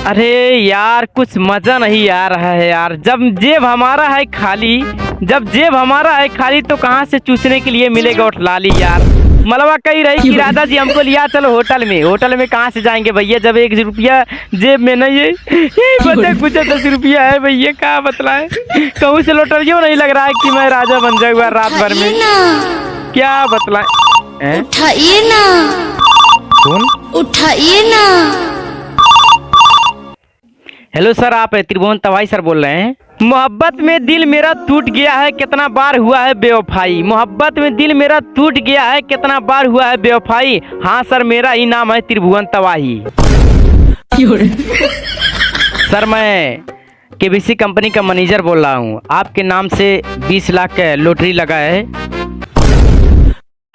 अरे यार कुछ मजा नहीं आ रहा है यार। जब जेब हमारा है खाली, जब जेब हमारा है खाली तो कहाँ से चूसने के लिए मिलेगा उठलाली यार। मलवा कही रही कि राजा जी हमको लिया चलो होटल में। होटल में कहाँ से जाएंगे भैया जब 1 रुपया जेब में नहीं है। यही बचे कुछ 10 रुपया है भैया, क्या बतलाए। कहूँ से लौटरियो नहीं लग रहा है कि मैं राजा बन जाऊंगा रात भर में, क्या बतलाए। उठाइए ना, कौन उठाइए ना। हेलो सर, आप त्रिभुवन तवाई सर बोल रहे हैं। मोहब्बत में दिल मेरा टूट गया है, कितना बार हुआ है बेवफाई। मोहब्बत में दिल मेरा टूट गया है, कितना बार हुआ है बेवफाई। हाँ सर, मेरा ही नाम है त्रिभुवन तवाही। सर मैं केबीसी कंपनी का मैनेजर बोल रहा हूँ। आपके नाम से 20 लाख का लॉटरी लगा है।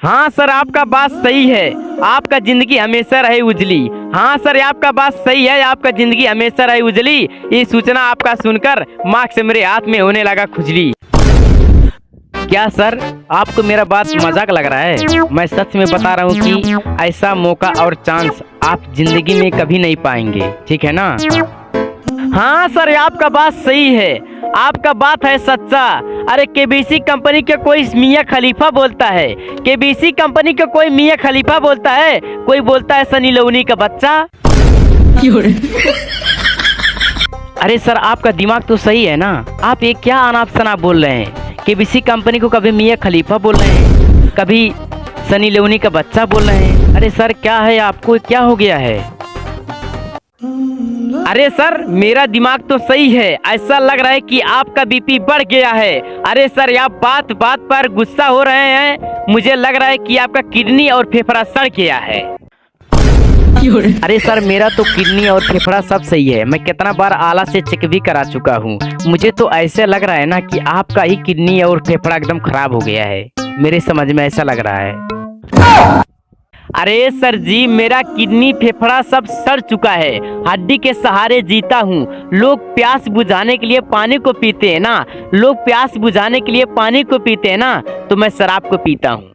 हाँ सर, आपका बात सही है, आपका जिंदगी हमेशा रहे उजली। हाँ सर, आपका बात सही है, आपका जिंदगी हमेशा रहे उजली। ये सूचना आपका सुनकर मार्क्स से मेरे हाथ में होने लगा खुजली। क्या सर आपको मेरा बात मजाक लग रहा है? मैं सच में बता रहा हूँ कि ऐसा मौका और चांस आप जिंदगी में कभी नहीं पाएंगे, ठीक है ना। हाँ सर, आपका बात सही है, आपका बात है सच्चा। अरे केबीसी कंपनी के कोई मियाँ खलीफा बोलता है, केबीसी कंपनी के कोई मियाँ खलीफा बोलता है, कोई बोलता है सनी लियोनी का बच्चा। अरे सर आपका दिमाग तो सही है ना, आप ये क्या अनाप शनाप बोल रहे हैं। केबीसी कंपनी को कभी मियाँ खलीफा बोल रहे हैं, कभी सनी लियोनी का बच्चा बोल रहे हैं। अरे सर क्या है आपको, क्या हो गया है? अरे सर मेरा दिमाग तो सही है, ऐसा लग रहा है कि आपका बीपी बढ़ गया है। अरे सर आप बात बात पर गुस्सा हो रहे हैं, मुझे लग रहा है कि आपका किडनी और फेफड़ा सड़ गया है। अरे सर मेरा तो किडनी और फेफड़ा सब सही है, मैं कितना बार आला से चेक भी करा चुका हूँ। मुझे तो ऐसे लग रहा है ना कि आपका ही किडनी और फेफड़ा एकदम खराब हो गया है, मेरे समझ में ऐसा लग रहा है। अरे सर जी मेरा किडनी फेफड़ा सब सड़ चुका है, हड्डी के सहारे जीता हूँ। लोग प्यास बुझाने के लिए पानी को पीते हैं ना, लोग प्यास बुझाने के लिए पानी को पीते हैं ना, तो मैं शराब को पीता हूँ।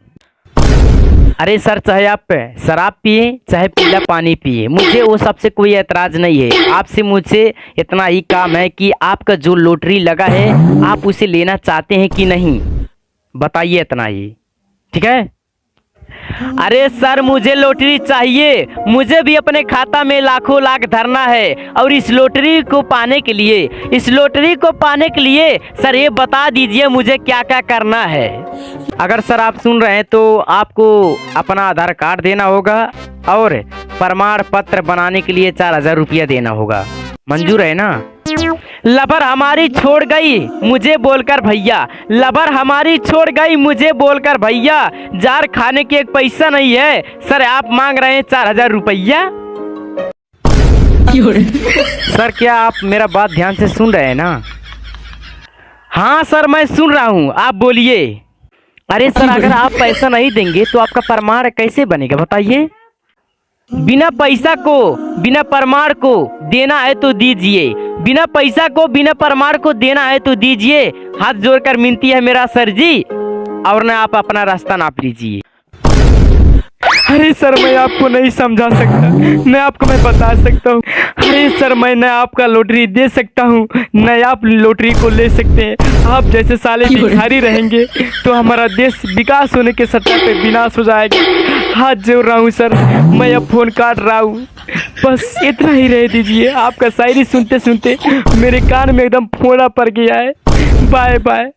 अरे सर चाहे आप शराब पिए चाहे पीला पानी पिए, मुझे वो सबसे कोई एतराज नहीं है। आपसे मुझे इतना ही काम है कि आपका जो लॉटरी लगा है आप उसे लेना चाहते हैं कि नहीं, बताइए, इतना ही, ठीक है। अरे सर मुझे लॉटरी चाहिए, मुझे भी अपने खाता में लाखों लाख धरना है। और इस लॉटरी को पाने के लिए, इस लॉटरी को पाने के लिए सर ये बता दीजिए मुझे क्या क्या करना है। अगर सर आप सुन रहे हैं तो आपको अपना आधार कार्ड देना होगा और प्रमाण पत्र बनाने के लिए 4000 रुपया देना होगा। मंजूर है ना? लबर हमारी छोड़ गई मुझे बोलकर भैया, लबर हमारी छोड़ गई मुझे बोलकर भैया, जार खाने के एक पैसा नहीं है, सर आप मांग रहे हैं 4000 रुपया। सर क्या आप मेरा बात ध्यान से सुन रहे हैं ना? हाँ सर मैं सुन रहा हूँ, आप बोलिए। अरे सर अगर आप पैसा नहीं देंगे तो आपका प्रमाण कैसे बनेगा बताइए। बिना पैसा को बिना प्रमाण को देना है तो दीजिए, बिना पैसा को बिना प्रमाण को देना है तो दीजिए। हाथ जोड़कर विनती है मेरा सर जी, और ना आप अपना रास्ता नाप लीजिए। अरे सर मैं आपको नहीं समझा सकता, मैं आपको मैं बता सकता हूँ। अरे सर मैं न आपका लॉटरी दे सकता हूँ न आप लॉटरी को ले सकते हैं। आप जैसे साले भिखारी रहेंगे तो हमारा देश विकास होने के सत्ता पे विनाश हो जाएगा। हाथ जोड़ रहा हूँ सर, मैं अब फोन काट रहा हूँ, बस इतना ही रह दीजिए। आपका शायरी सुनते सुनते मेरे कान में एकदम फोड़ा पड़ गया है। Bye bye.